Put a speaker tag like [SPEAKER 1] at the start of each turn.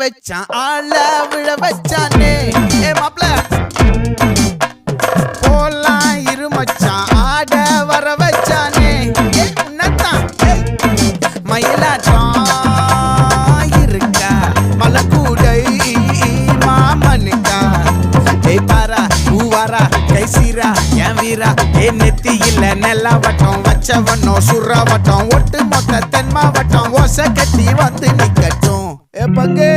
[SPEAKER 1] வச்சான் ஆள விழ வச்சானே மாப்ள போலாம் இருமச்சான் ஆட வர வச்சானே உன்னத்தான் மயிலாட்டம் இருக்கா மலக்கூடை மாமனுக்கா பாரா பூவாரா கைசீரா என் வீரா நெத்தி இல்ல நெல்லா வட்டம் வச்சவனோ சுறா வட்டம் ஒட்டு மொத்த தென் மாவட்டம் ஓசை கட்டி வந்து நிக்கட்டும் பங்கே